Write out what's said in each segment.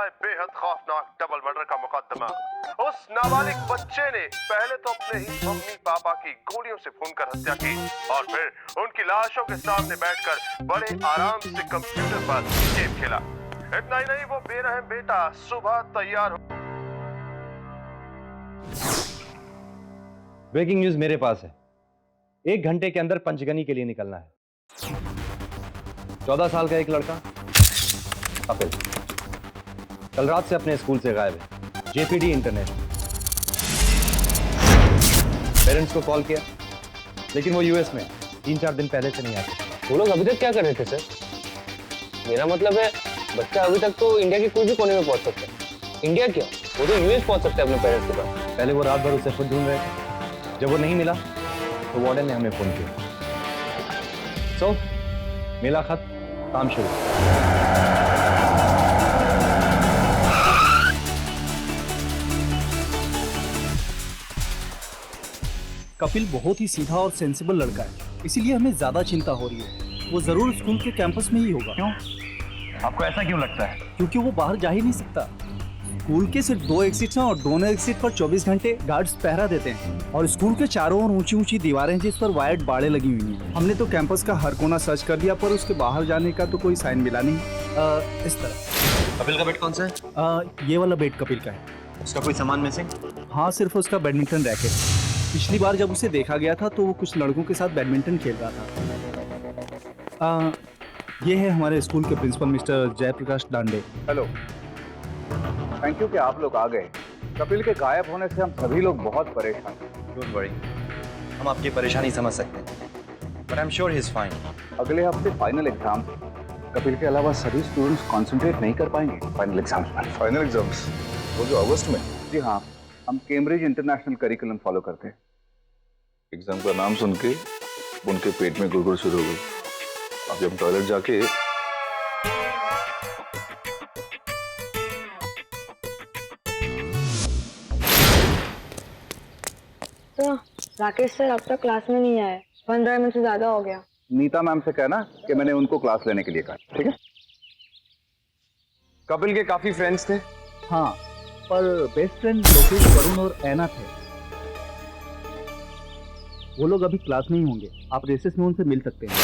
है बेहद खौफनाक डबल मर्डर का मुकदमा। उस नाबालिग बच्चे ने पहले तो अपने ही मम्मी पापा की गोलियों से भूनकर हत्या की और फिर उनकी लाशों के सामने बैठकर बड़े आराम से कंप्यूटर पर गेम खेला। इतना ही नहीं, वो बेरहम बेटा सुबह तैयार हो। ब्रेकिंग न्यूज मेरे पास है। 1 घंटे के अंदर पंचगनी के लिए निकलना है। 14 साल का एक लड़का कपिल कल रात से अपने स्कूल से गायब है। JPD international. पेरेंट्स को कॉल किया लेकिन वो यूएस में 3-4 दिन पहले से नहीं आते। वो लोग अभी तक क्या कर रहे थे सर? मेरा मतलब है बच्चा अभी तक तो इंडिया के कोई भी कोने में पहुंच सकता है। इंडिया क्या, वो तो यूएस पहुंच सकता है अपने पेरेंट्स के पास। पहले वो रात भर उसे खुद ढूंढ रहे थे। जब वो नहीं मिला तो वार्डन ने हमें फोन किया। मेला खत्म, काम शुरू। कपिल बहुत ही सीधा और सेंसिबल लड़का है, इसीलिए हमें ज्यादा चिंता हो रही है। वो जरूर स्कूल के कैंपस में ही होगा। क्यों? आपको ऐसा क्यों लगता है? क्योंकि वो बाहर जा ही नहीं सकता। स्कूल के सिर्फ 2 एग्जिट्स हैं और दोनों एग्जिट पर 24 घंटे गार्ड्स पहरा देते हैं और स्कूल के चारों ओर ऊंची ऊंची दीवारें जिस पर वायर्ड बाड़े लगी हुई हैं। हमने तो कैंपस का हर कोना सर्च कर दिया पर उसके बाहर जाने का तो कोई साइन मिला नहीं। इस तरह। कपिल का बेड कौन सा है? ये वाला बेड कपिल का है। उसका कोई सामान मिसिंग? हाँ, सिर्फ उसका बैडमिंटन रैकेट। पिछली बार जब उसे देखा गया था तो वो कुछ लड़कों के साथ बैडमिंटन खेल रहा था। ये है हमारे स्कूल के principal mister Jayprakash Dande. Hello, thank you कि आप लोग आ गए। कपिल के गायब होने से हम सभी लोग बहुत परेशान हैं। डोंट वरी, हम आपकी परेशानी समझ सकते हैं, but I am sure he is fine. अगले हफ्ते फाइनल एग्जाम, कपिल के अलावा सभी स्टूडेंट्स कंसंट्रेट नहीं कर पाएंगे फाइनल एग्जाम्स पर। फाइनल एग्जाम्स वो जो अगस्त में? जी हाँ, हम कैम्ब्रिज इंटरनेशनल करिकुलम फॉलो करते हैं। एग्जाम का नाम सुन के उनके पेट में गुड़गुड़ शुरू हो गई। अब जब टॉयलेट जाके तो राकेश सर अब तक क्लास में नहीं आए। 15 मिनट से ज्यादा हो गया। नीता मैम से कहना कि मैंने उनको क्लास लेने के लिए कहा, ठीक है? कपिल के काफी फ्रेंड्स थे। हाँ, पर बेस्ट फ्रेंड लोकेश, वरुण और ऐना थे। वो लोग अभी क्लास में ही होंगे। आप रेसेस में उनसे मिल सकते हैं।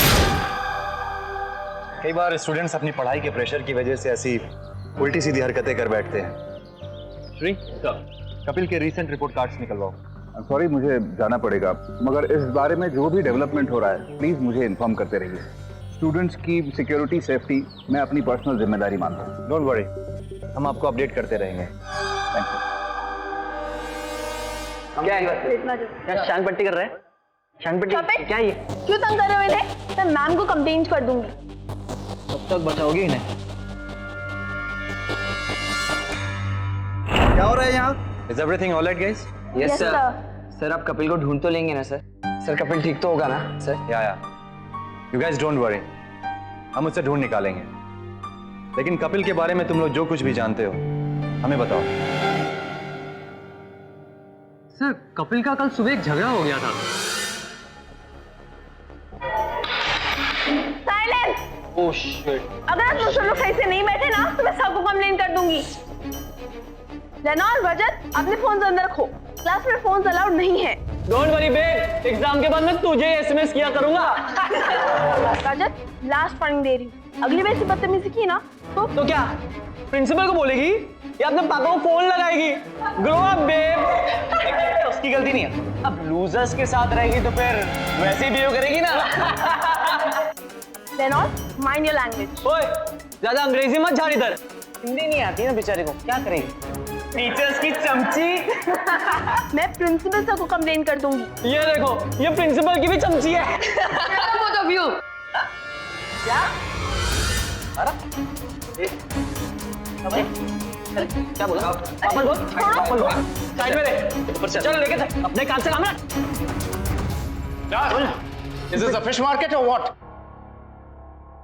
कई बार स्टूडेंट्स अपनी पढ़ाई के प्रेशर की वजह से ऐसी उल्टी सीधी हरकतें कर बैठते हैं। श्री, कपिल के रीसेंट रिपोर्ट कार्ड्स निकलवाओ। सॉरी, मुझे जाना पड़ेगा, मगर इस बारे में जो भी डेवलपमेंट हो रहा है प्लीज मुझे इन्फॉर्म करते रहिए। स्टूडेंट्स की सिक्योरिटी, सेफ्टी मैं अपनी पर्सनल जिम्मेदारी मानता हूँ। डोंट वरी, हम आपको अपडेट करते रहेंगे। Thank you. क्या है? क्या शांग पट्टी कर रहे हैं? शांग पट्टी क्या ये? क्यों तंग कर रहे हो इन्हें? मैं मैम को कंप्लेंट कर दूंगी। कब तक बचाओगे इन्हें? क्या हो रहा है यहाँ? Is everything alright guys? Yes, sir. sir. Sir आप कपिल को ढूंढ तो लेंगे ना सर? सर कपिल ठीक तो होगा ना सर? या यू गाइस डोंट वरी, हम उससे ढूंढ निकालेंगे। लेकिन कपिल के बारे में तुम लोग जो कुछ भी जानते हो हमें बताओ। सर कपिल का कल सुबह एक झगड़ा हो गया था। साइलेंस! Oh shit. अगर आप दूसरे लोग सही से नहीं बैठे ना तो मैं सबको कंप्लेंट कर दूंगी। लेना और रजत, अपने फोन अंदर रखो। क्लास में फोन अलाउड नहीं है। डोंट वरी बेब, एग्जाम के बाद मैं तुझे एसएमएस किया करूंगा। रजत, लास्ट वार्निंग दे रही हूँ। अगली बार से बदतमीजी की ना तो क्या प्रिंसिपल को बोलेगी या अपने पापा को फोन लगाएगी? Grow up babe. उसकी गलती नहीं है। अब लूजर्स के साथ रहेगी तो फिर वैसे ही बिहेव करेगी ना। लेना, माइंड योर लैंग्वेज। ओए ज्यादा अंग्रेजी मत झाड़ इधर। हिंदी नहीं आती ना बेचारे को, क्या करेगी? टीचर्स की चमची। मैं प्रिंसिपल सर को कंप्लेंट कर दूंगी। ये देखो, ये प्रिंसिपल की भी चमची है। Both of you. क्या? क्या बोला? पापा बोल, पापा बोल। साइड में ले। चल लेके चल, अपने काम से काम रख। Is this a fish market or what?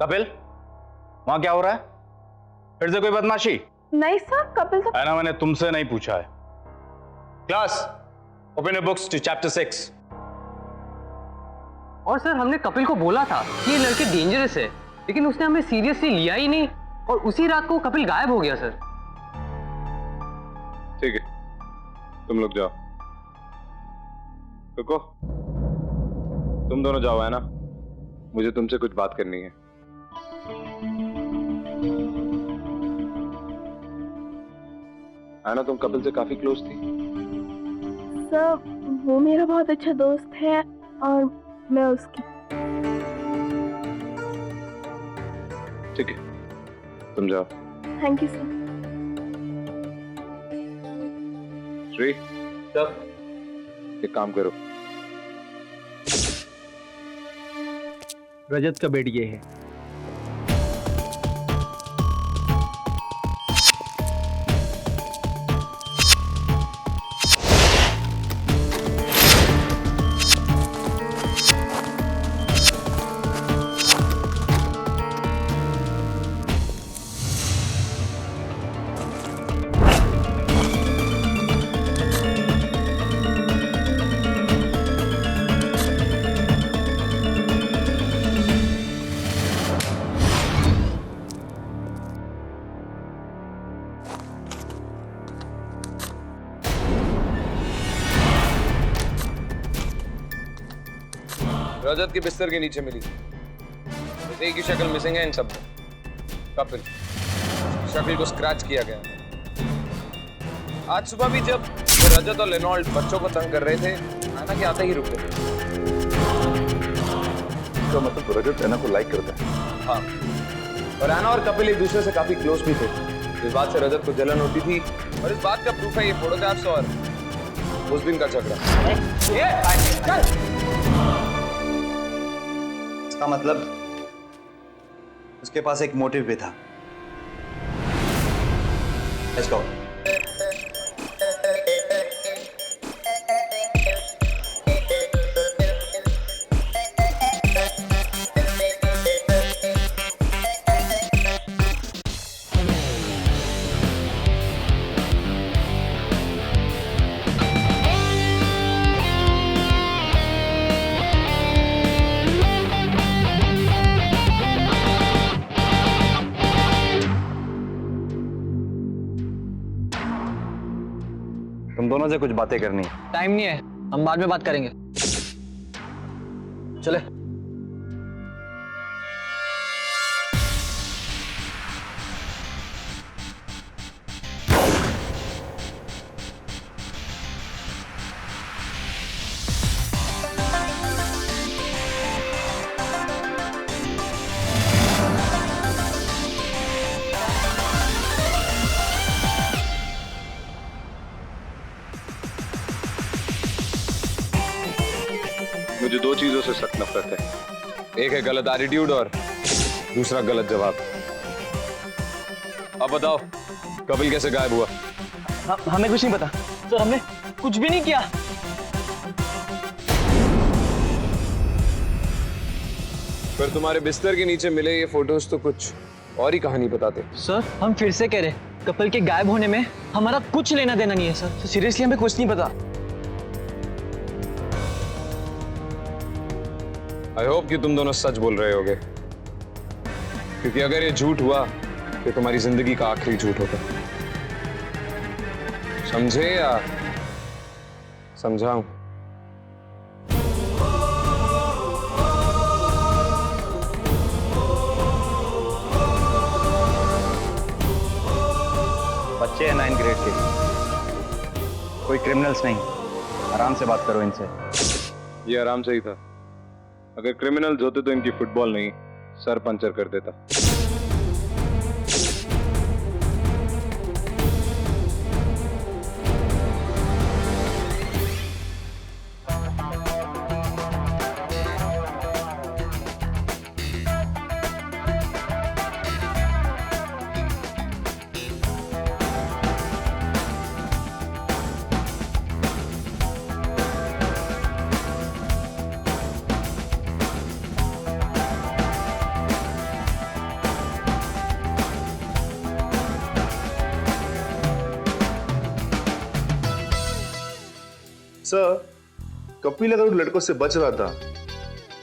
Kapil, वहां क्या हो रहा है? फिर से कोई बदमाशी? नहीं सर, कपिल सर। है ना, मैंने तुमसे नहीं पूछा है। Class, open your books to chapter 6। और सर हमने कपिल को बोला था कि ये लड़के डेंजरस है, लेकिन उसने हमें सीरियसली लिया ही नहीं और उसी रात को कपिल गायब हो गया सर। ठीक है, तुम लोग जाओ। रुको, तुम दोनों जाओ, है ना? मुझे तुमसे कुछ बात करनी है। है ना, तुम कपिल से काफी क्लोज थी। सर वो मेरा बहुत अच्छा दोस्त है और मैं उसकी। ठीक है, तुम जाओ। Thank you sir. श्री, एक काम करो, रजत का बेड ये है। रजत के बिस्तर के नीचे मिली। बस एक ही शक्ल मिसिंग है इन सब में, कपिल। शक्ल को स्क्रैच किया गया। आज सुबह भी जब रजत और लेनॉल्ड बच्चों को तंग कर रहे थे, आना के आते ही रुक गए। तो मतलब रजत ऐना को लाइक करता है? हाँ, और आना और कपिल एक दूसरे से काफी क्लोज भी थे। इस बात से रजत को जलन होती थी, और इस बात का प्रूफ है ये फोटोग्राफ्स और उस दिन का झगड़ा। इसका मतलब उसके पास एक मोटिव भी था। Let's go. तुम दोनों से कुछ बातें करनी है। टाइम नहीं है, हम बाद में बात करेंगे। चले। मुझे दो चीजों से सख्त नफरत है। एक है गलत एटीट्यूड और दूसरा गलत जवाब। अब बताओ, कपिल कैसे गायब हुआ? हमें कुछ नहीं पता सर, हमने कुछ भी नहीं किया। पर तुम्हारे बिस्तर के नीचे मिले ये फोटोज तो कुछ और ही कहानी बताते। सर हम फिर से कह रहे, कपिल के गायब होने में हमारा कुछ लेना देना नहीं है सर। सीरियसली हमें कुछ नहीं पता। आई होप कि तुम दोनों सच बोल रहे होगे, क्योंकि अगर ये झूठ हुआ तो तुम्हारी जिंदगी का आखिरी झूठ होगा। समझे या समझाऊं? बच्चे हैं 9th ग्रेड के, कोई क्रिमिनल्स नहीं। आराम से बात करो इनसे। ये आराम से ही था। अगर क्रिमिनल्स होते तो इनकी फुटबॉल नहीं, सर पंचर कर देता। सर, कपिल अगर उन लड़कों से बच रहा था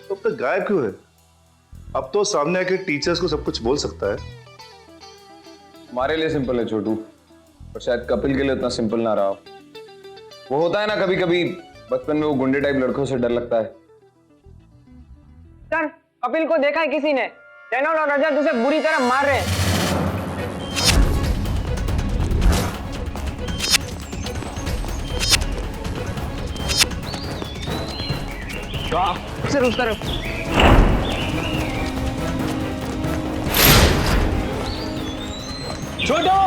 तो अब तक गायब क्यों है? अब तो सामने आके टीचर्स को सब कुछ बोल सकता है। हमारे लिए सिंपल है छोटू। और शायद कपिल के लिए उतना सिंपल ना रहा हो। वो होता है ना कभी कभी बचपन में वो गुंडे टाइप लड़कों से डर लगता है। सर कपिल को देखा है किसी ने, रेनॉल्ड और रजत उसे बुरी तरह मार रहे हैं। सर उस तरफ। छोटो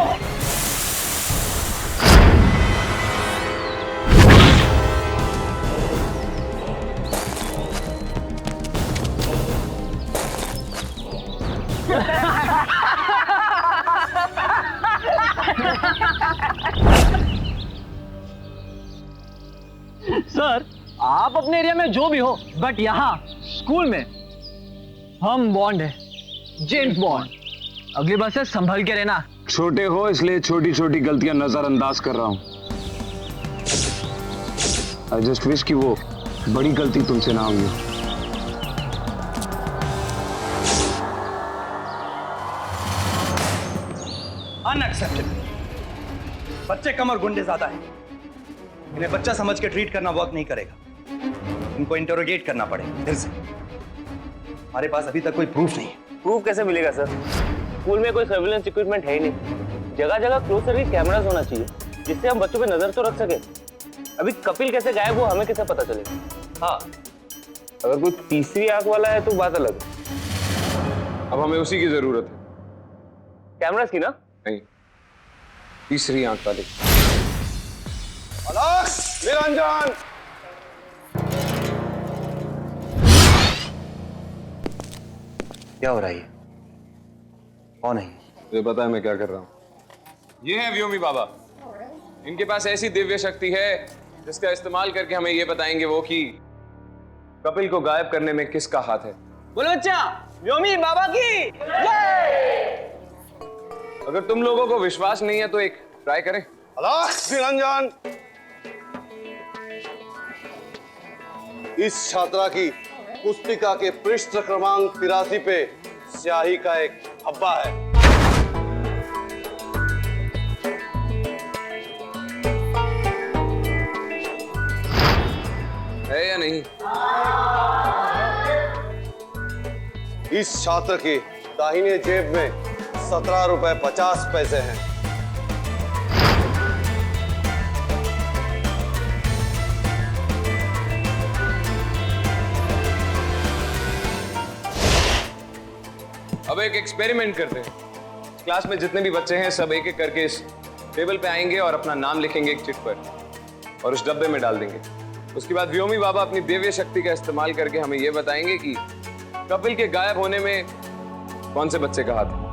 सर आप अपने एरिया में जो भी हो, बट यहाँ स्कूल में हम बॉन्ड है, जेम्स बॉन्ड। अगली बार से संभल के रहना। छोटे हो इसलिए छोटी छोटी गलतियां नजरअंदाज कर रहा हूं। आई जस्ट विश कि वो बड़ी गलती तुमसे ना हुई। अनएक्सेप्टेबल। बच्चे कम और गुंडे ज्यादा हैं। इन्हें बच्चा समझ के ट्रीट करना वर्क नहीं करेगा। इनको इंटरोगेट करना पड़ेगा फिर से। हमारे पास अभी तक कोई प्रूफ नहीं है। प्रूफ कैसे मिलेगा सर? स्कूल में कोई सर्विलेंस इक्विपमेंट है ही नहीं। जगह जगह क्लोज सर्विस कैमरास होना चाहिए जिससे हम बच्चों पे नजर तो रख सके। अभी कपिल कैसे गायब हुआ हमें कैसे पता चलेगा? हाँ, अगर कोई तीसरी आंख वाला है तो बात अलग है। अब हमें उसी की जरूरत है। कैमरास की ना? नहीं, तीसरी आंख वाली। निरंजन! क्या हो रहा है? कौन है? मुझे पता है मैं क्या कर रहा हूँ। ये है व्योमी बाबा। इनके पास ऐसी दिव्य शक्ति है जिसका इस्तेमाल करके हमें ये बताएंगे वो कि कपिल को गायब करने में किसका हाथ है। बोलो बच्चा, व्योमी बाबा की जय! अगर तुम लोगों को विश्वास नहीं है तो एक ट्राई करें। निरंजन! इस छात्रा की पुस्तिका के पृष्ठ क्रमांक 83 पे स्याही का एक धब्बा है। है या नहीं? इस छात्र की दाहिने जेब में 17 रुपए 50 पैसे हैं। अब एक एक्सपेरिमेंट करते हैं। क्लास में जितने भी बच्चे हैं सब एक एक करके इस टेबल पे आएंगे और अपना नाम लिखेंगे एक चिट पर और उस डब्बे में डाल देंगे। उसके बाद व्योमी बाबा अपनी दिव्य शक्ति का इस्तेमाल करके हमें यह बताएंगे कि कपिल के गायब होने में कौन से बच्चे का हाथ है।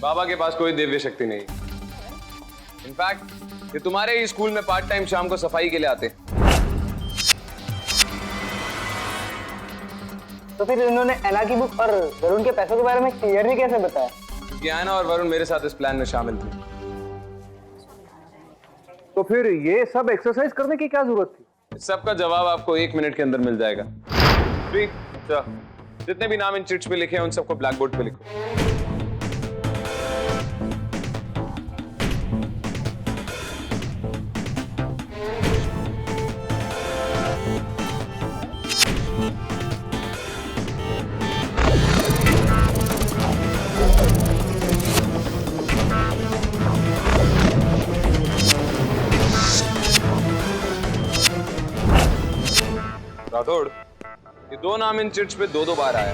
बाबा के पास कोई दिव्य शक्ति नहीं। इनफैक्ट ये तुम्हारे ही स्कूल में पार्ट टाइम शाम को सफाई के लिए आते हैं। तो फिर इन्होंने ऐना की बुक और वरुण के पैसों के बारे में क्लियरली कैसे बताया? क्योंकि ऐना और वरुण मेरे साथ इस प्लान में शामिल थे। तो फिर ये सब एक्सरसाइज करने की क्या जरूरत थी? इस सब का जवाब आपको 1 मिनट के अंदर मिल जाएगा। जितने भी नाम इन चिट्स पे लिखे हैं उन सबको ब्लैक बोर्ड पे लिखो। राठौड़, ये 2 नाम इन चिट्स पे 2-2 बार आया।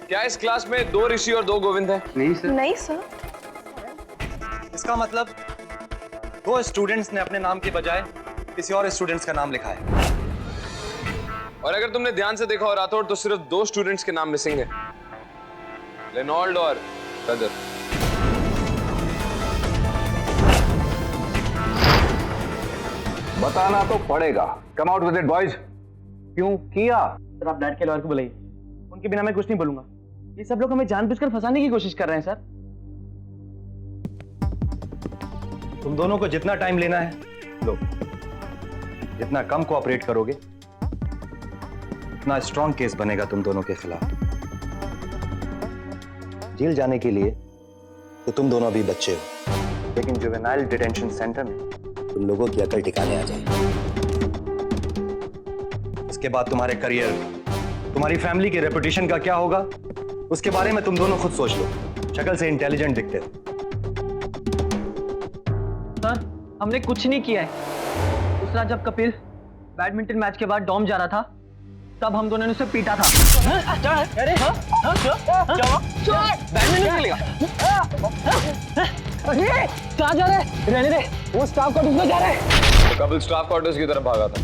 क्या इस क्लास में 2 ऋषि और 2 गोविंद हैं? नहीं सर। इसका मतलब 2 स्टूडेंट्स ने अपने नाम के बजाय किसी और स्टूडेंट्स का नाम लिखा है। और अगर तुमने ध्यान से देखा हो राठौड़ तो सिर्फ 2 स्टूडेंट्स के नाम मिसिंग है, रेनॉल्ड और रजत। बताना तो पड़ेगा। Come out with it boys. क्यों किया? सर आप डैड के लॉयर को बुलाइए, उनके बिना मैं कुछ नहीं बोलूंगा। ये सब लोग हमें जानबूझकर फंसाने की कोशिश कर रहे हैं सर। तुम दोनों को जितना टाइम लेना है लो। जितना कम कोऑपरेट करोगे उतना स्ट्रॉन्ग केस बनेगा तुम दोनों के खिलाफ। जेल जाने के लिए तो तुम दोनों अभी बच्चे हो, लेकिन जुवेनाइल डिटेंशन सेंटर में तुम लोगों की अकल ठिकाने आ जाएगी। इसके बाद तुम्हारे करियर, तुम्हारी फैमिली के रेपुटेशन का क्या होगा उसके बारे में तुम दोनों खुद सोच लो। शक्ल से इंटेलिजेंट दिखते हो। सर हमने कुछ नहीं किया है। उस रात जब कपिल बैडमिंटन मैच के बाद डॉम जा रहा था तब हम दोनों ने उसे पीटा था। अरे बैडमिंटन खेलेगा? कहाँ जा रहे हैं? रहने दे, वो स्टाफ क्वार्टर्स में जा रहा है। तो कपिल स्टाफ क्वार्टर्स की तरफ भागा था।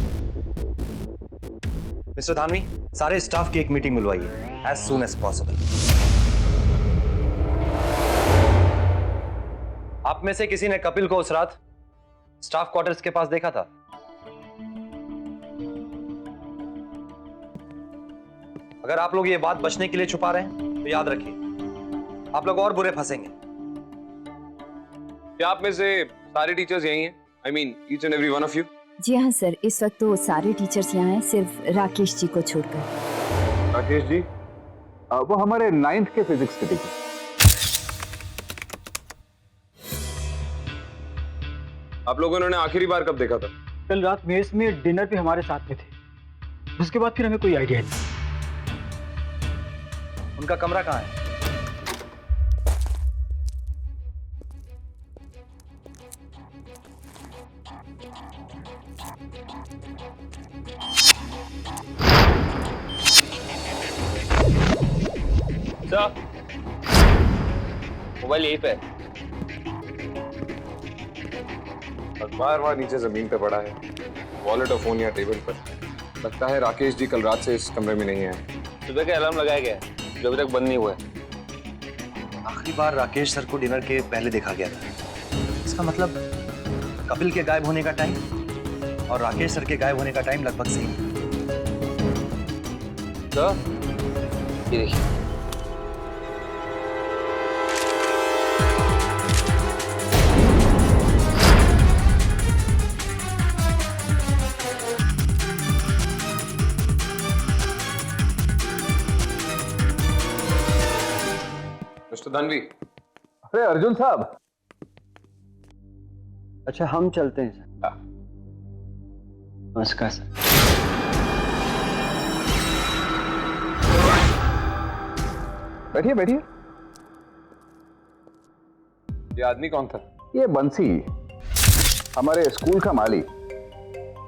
मिस्टर धानवी, सारे स्टाफ की एक मीटिंग बुलवाइए एज सून एज पॉसिबल। आप में से किसी ने कपिल को उस रात स्टाफ क्वार्टर्स के पास देखा था? अगर आप लोग ये बात बचने के लिए छुपा रहे हैं तो याद रखिए आप लोग और बुरे फंसेंगे। क्या आप में से सारे टीचर्स यही हैं? I mean each and every one of you? जी हाँ सर, इस वक्त तो सारे टीचर्स यहाँ हैं, सिर्फ राकेश जी को छोड़कर। राकेश जी वो हमारे 9th के फिजिक्स के टीचर। आप लोगों ने आखिरी बार कब देखा था? कल रात मेस में डिनर पे हमारे साथ में थे, उसके बाद फिर हमें कोई आइडिया नहीं। उनका कमरा कहाँ है? सर मोबाइल यहीं पे है। अखबार वहां नीचे जमीन पे पड़ा है, वॉलेट और फोन या टेबल पर। लगता है राकेश जी कल रात से इस कमरे में नहीं है। सुबह का अलार्म लगाया गया है जो अभी तक बंद नहीं हुआ है। आखिरी बार राकेश सर को डिनर के पहले देखा गया था। इसका मतलब कपिल के गायब होने का टाइम और राकेश सर के गायब होने का टाइम लगभग सेम है। सर ये देखिए। मिस्टर धानवी। अरे अर्जुन साहब। अच्छा हम चलते हैं सर। नमस्कार सर। बैठिए बैठिए। ये आदमी कौन था? ये बंसी, हमारे स्कूल का माली।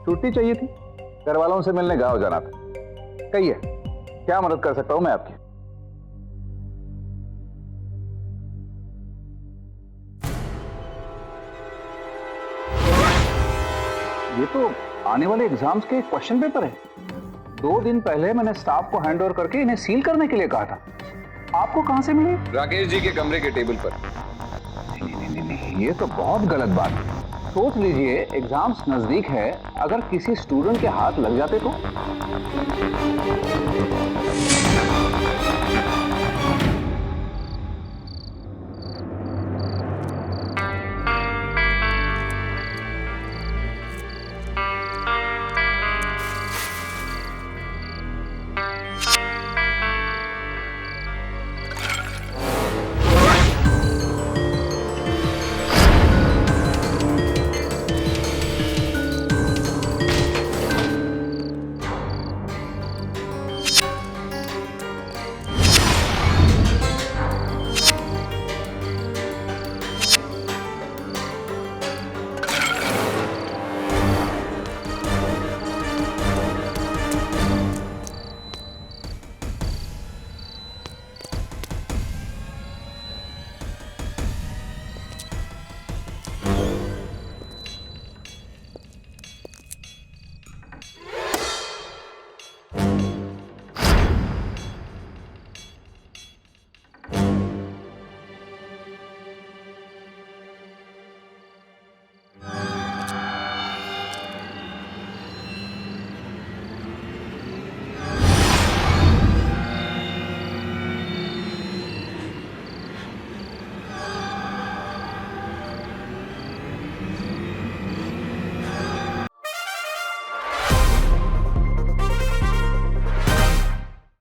छुट्टी चाहिए थी, घर वालों से मिलने गाँव जाना था। कहिए क्या मदद कर सकता हूं मैं आपकी? ये तो आने वाले एग्जाम्स के क्वेश्चन पेपर है। 2 दिन पहले मैंने स्टाफ को हैंड ओवर करके इन्हें सील करने के लिए कहा था। आपको कहां से मिले? राकेश जी के कमरे के टेबल पर। नहीं, ये तो बहुत गलत बात है। सोच लीजिए एग्जाम्स नजदीक है, अगर किसी स्टूडेंट के हाथ लग जाते तो।